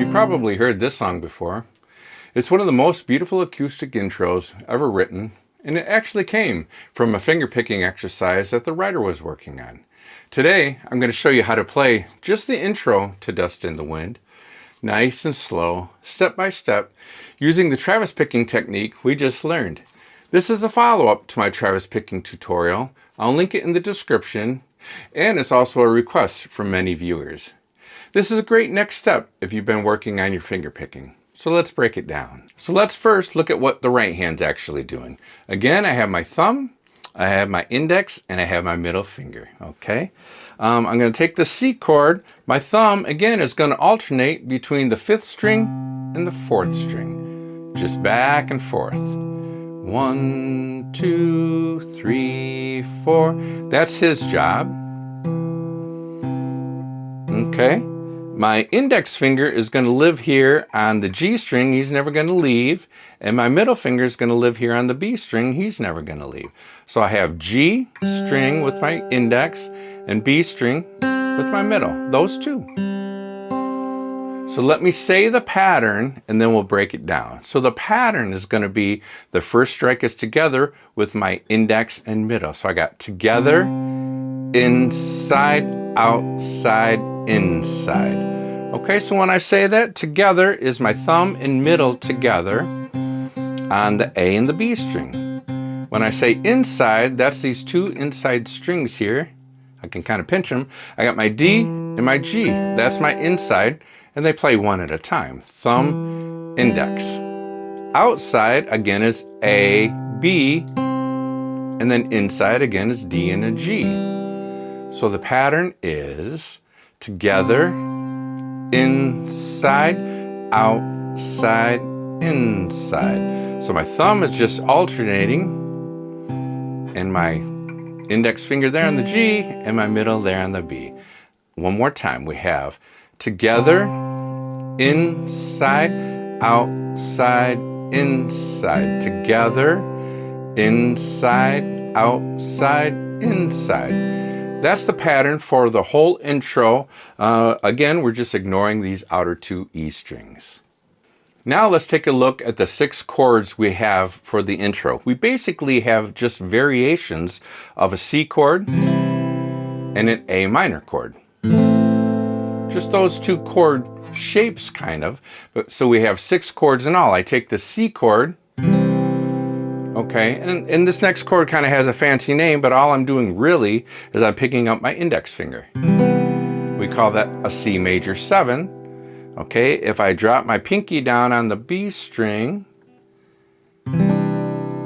You've probably heard this song before. It's one of the most beautiful acoustic intros ever written, and it actually came from a finger-picking exercise that the writer was working on. Today, I'm going to show you how to play just the intro to Dust in the Wind, nice and slow, step by step, using the Travis picking technique we just learned. This is a follow-up to my Travis picking tutorial. I'll link it in the description, and it's also a request from many viewers. This is a great next step if you've been working on your finger picking. So let's break it down. So let's first look at what the right hand's actually doing. Again, I have my thumb, I have my index, and I have my middle finger, okay? I'm going to take the C chord. My thumb, again, is going to alternate between the 5th string and the 4th string. Just back and forth. 1, 2, 3, 4. That's his job. Okay. My index finger is going to live here on the G string. He's never going to leave. And my middle finger is going to live here on the B string. He's never going to leave. So I have G string with my index and B string with my middle. Those two. So let me say the pattern and then we'll break it down. So the pattern is going to be the first strike is together with my index and middle. So I got together, inside, outside, inside. Okay, so when I say that, together is my thumb and middle together on the A and the B string. When I say inside, that's these two inside strings here. I can kind of pinch them. I got my D and my G. That's my inside, and they play one at a time. Thumb, index. Outside, again, is A, B, and then inside, again, is D and a G. So the pattern is together, inside, outside, inside. So my thumb is just alternating, and my index finger there on the G, and my middle there on the B. One more time, we have together, inside, outside, inside. Together, inside, outside, inside. That's the pattern for the whole intro. Again, we're just ignoring these outer two E strings. Now let's take a look at the 6 chords we have for the intro. We basically have just variations of a C chord and an A minor chord. Just those 2 chord shapes, kind of. So we have 6 chords in all. I take the C chord. Okay, and this next chord kind of has a fancy name, but all I'm doing really is I'm picking up my index finger. We call that a C major 7. Okay, if I drop my pinky down on the B string,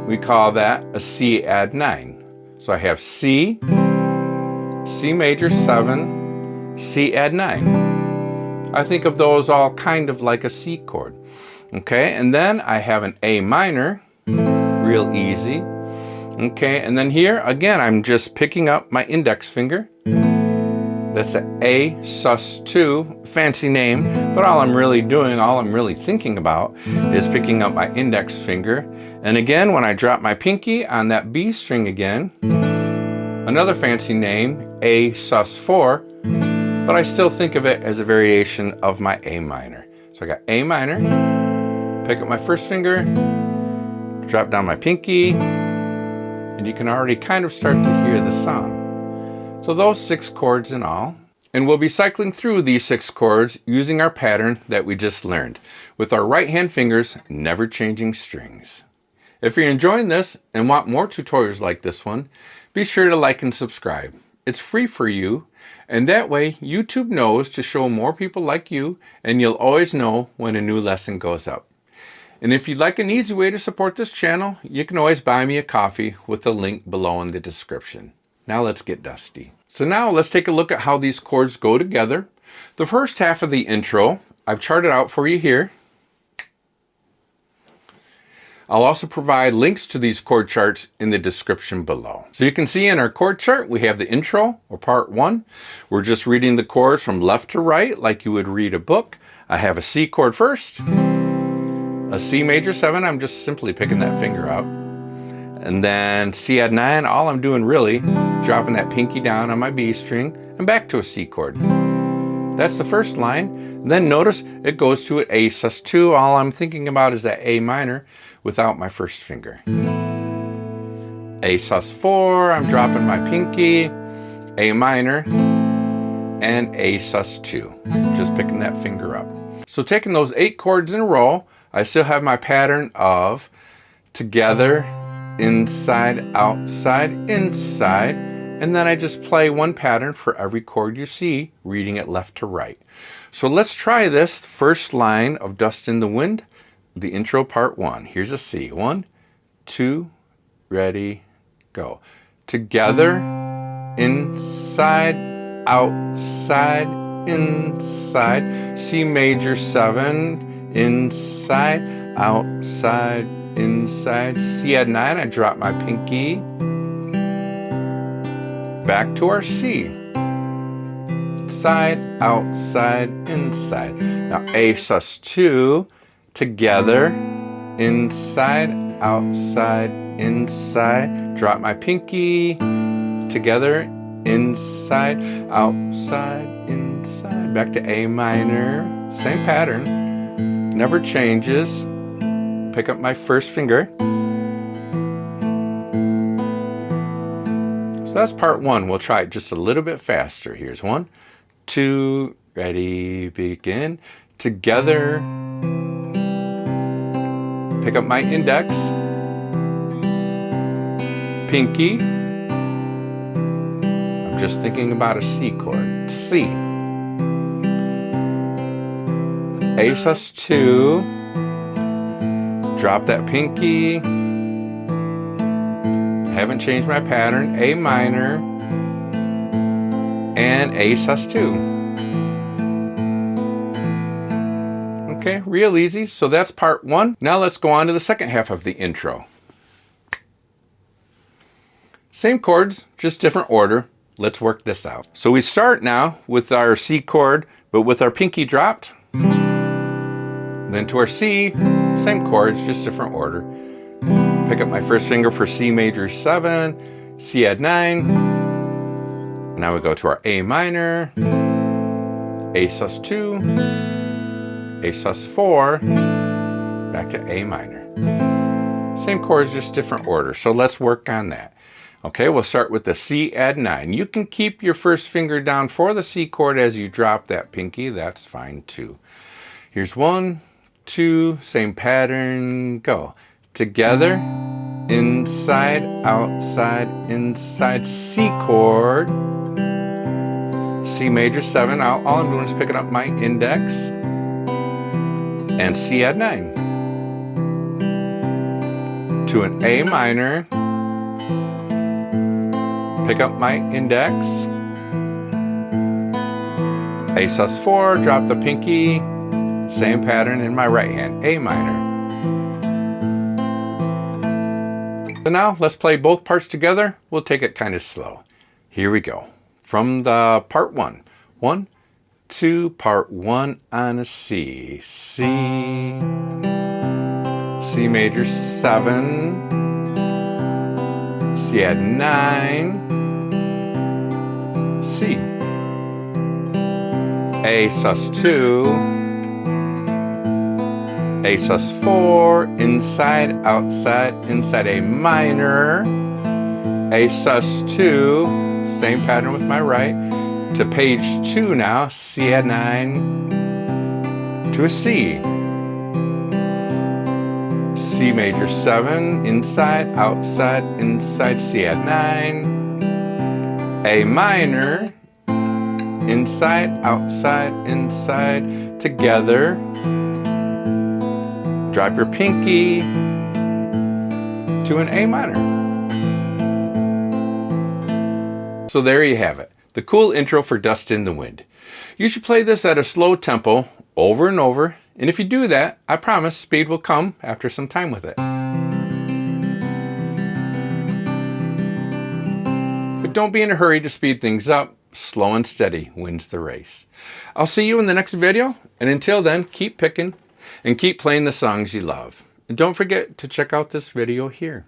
we call that a C add 9. So I have C, C major 7, C add 9. I think of those all kind of like a C chord. Okay, and then I have an A minor. Real easy. Okay, and then here again I'm just picking up my index finger. That's an A sus2, fancy name, but all I'm really thinking about is picking up my index finger. And again, when I drop my pinky on that B string again, another fancy name, A sus4, but I still think of it as a variation of my A minor. So I got A minor, pick up my first finger, drop down my pinky, and you can already kind of start to hear the song. So those 6 chords in all. And we'll be cycling through these 6 chords using our pattern that we just learned, with our right hand fingers never changing strings. If you're enjoying this and want more tutorials like this one, be sure to like and subscribe. It's free for you, and that way YouTube knows to show more people like you, and you'll always know when a new lesson goes up. And if you'd like an easy way to support this channel, you can always buy me a coffee with the link below in the description. Now let's get dusty. So now let's take a look at how these chords go together. The first half of the intro, I've charted out for you here. I'll also provide links to these chord charts in the description below. So you can see in our chord chart, we have the intro, or part 1. We're just reading the chords from left to right, like you would read a book. I have a C chord first. A C major 7, I'm just simply picking that finger out. And then C add 9, all I'm doing really, dropping that pinky down on my B string and back to a C chord. That's the first line. Then notice it goes to an A sus2. All I'm thinking about is that A minor without my first finger. A sus4, I'm dropping my pinky, A minor, and A sus2. Just picking that finger up. So taking those 8 chords in a row, I still have my pattern of together, inside, outside, inside, and then I just play one pattern for every chord you see, reading it left to right. So let's try this first line of Dust in the Wind, the intro part 1. Here's a C. 1, 2, ready, go. Together, inside, outside, inside, C major 7, inside, outside, inside, C add 9, I drop my pinky, back to our C, inside, outside, inside. Now A sus2, together, inside, outside, inside, drop my pinky, together, inside, outside, inside, back to A minor, same pattern, never changes, pick up my first finger. So that's part 1. We'll try it just a little bit faster. Here's 1, 2, ready, begin. Together, pick up my index, pinky. I'm just thinking about a C chord. C. A sus2, drop that pinky. Haven't changed my pattern, A minor, and A sus2. Okay, real easy. So that's part 1. Now let's go on to the second half of the intro. Same chords, just different order. Let's work this out. So we start now with our C chord, but with our pinky dropped. Then to our C, same chords, just different order. Pick up my first finger for C major 7, C add 9. Now we go to our A minor, A sus2, A sus4, back to A minor. Same chords, just different order. So let's work on that. Okay, we'll start with the C add 9. You can keep your first finger down for the C chord as you drop that pinky. That's fine too. Here's 1, 2, same pattern, go. Together, inside, outside, inside, C chord, C major 7. All I'm doing is picking up my index and C add 9 to an A minor, pick up my index, A sus4, drop the pinky, same pattern in my right hand, A minor. So now let's play both parts together. We'll take it kind of slow. Here we go. From the part 1. 1, 2, part 1 on a C. C, C major 7, C add 9, C, A sus2, A sus4, inside, outside, inside, A minor, A sus2, same pattern with my right, to page 2 now, C add 9, to a C, C major 7, inside, outside, inside, C add 9, A minor, inside, outside, inside, together, drop your pinky to an A minor. So there you have it, the cool intro for Dust in the Wind. You should play this at a slow tempo over and over, and if you do that, I promise speed will come after some time with it. But don't be in a hurry to speed things up. Slow and steady wins the race. I'll see you in the next video, and until then, keep picking and keep playing the songs you love. And don't forget to check out this video here.